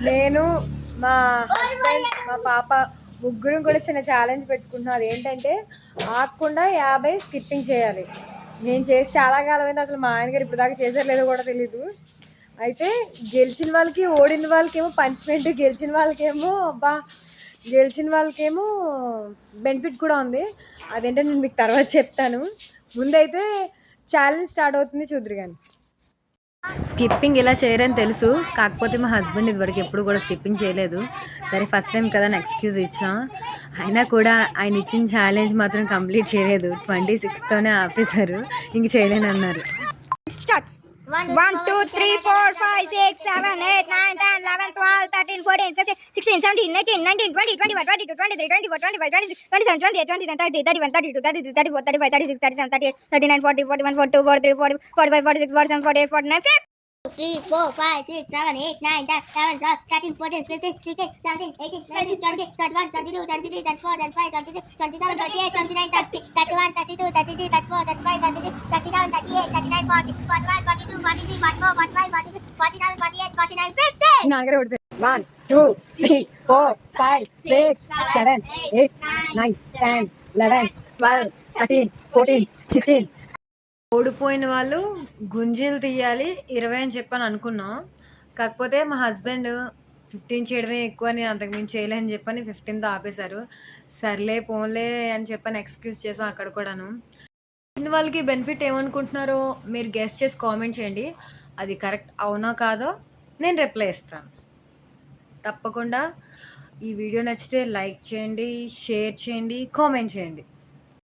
నేను మా హస్బెండ్ మా పాప ముగ్గురం కూడా చిన్న ఛాలెంజ్ పెట్టుకుంటున్నాం. అదేంటంటే ఆగకుండా 50 స్కిప్పింగ్ చేయాలి. నేను చేసి చాలా కాలం అయింది. అసలు మా ఆయన గారు ఇప్పుడు దాకా చేసారు లేదో కూడా తెలీదు. అయితే గెలిచిన వాళ్ళకి ఓడిన వాళ్ళకేమో పనిష్మెంట్, గెలిచిన వాళ్ళకేమో బెనిఫిట్ కూడా ఉంది. అదేంటో నేను మీకు తర్వాత చెప్తాను. ముందైతే ఛాలెంజ్ స్టార్ట్ అవుతుంది, చూద్దరు కానీ. స్కిప్పింగ్ ఇలా చేయరని తెలుసు, కాకపోతే మా హస్బెండ్ ఇదివరకు ఎప్పుడు కూడా స్కిప్పింగ్ చేయలేదు. సరే ఫస్ట్ టైం కదా అని ఎక్స్క్యూజ్ ఇచ్చాం. అయినా కూడా ఆయన ఇచ్చిన ఛాలెంజ్ మాత్రం కంప్లీట్ చేయలేదు. 26తోనే ఆపేశారు, ఇంక చేయలేను అన్నారు. 1 2 3 4 5 6 7 8 9 10 11 12 13 14 15 16 17 18 19 20 21 22 23 24 25 26 27 28 29 30 31 32 33 34 35 36 37 38 39 40 41 42 43 44 45 46 47 48 49 3 4 5 6 7 8 9 10 11 12 13 14 15 16 17 18 19 20 21 22 23 24 25 26 27 28 29 30 31 32 33 34 35 36 37 38 39 40 41 42 43 44 45 46 47 48 49 50 నాగరే ఓడిపోయి 1 2 3 4 5 6 7 8 9 10 11 12 13 14 15. ఓడిపోయిన వాళ్ళు గుంజీలు తీయాలి 20 అని చెప్పని అనుకున్నాం. కాకపోతే మా హస్బెండ్ 15 చేయడమే ఎక్కువ, నేను అంతకుమించి చేయలేని చెప్పని 15తో ఆపేశారు. సర్లే పోన్లే అని చెప్పని ఎక్స్క్యూజ్ చేసాం అక్కడ కూడాను. వాళ్ళకి బెనిఫిట్ ఏమనుకుంటున్నారో మీరు గెస్ చేసి కామెంట్ చేయండి. అది కరెక్ట్ అవునా కాదో నేను రిప్లై ఇస్తాను. తప్పకుండా ఈ వీడియో నచ్చితే లైక్ చేయండి, షేర్ చేయండి, కామెంట్ చేయండి.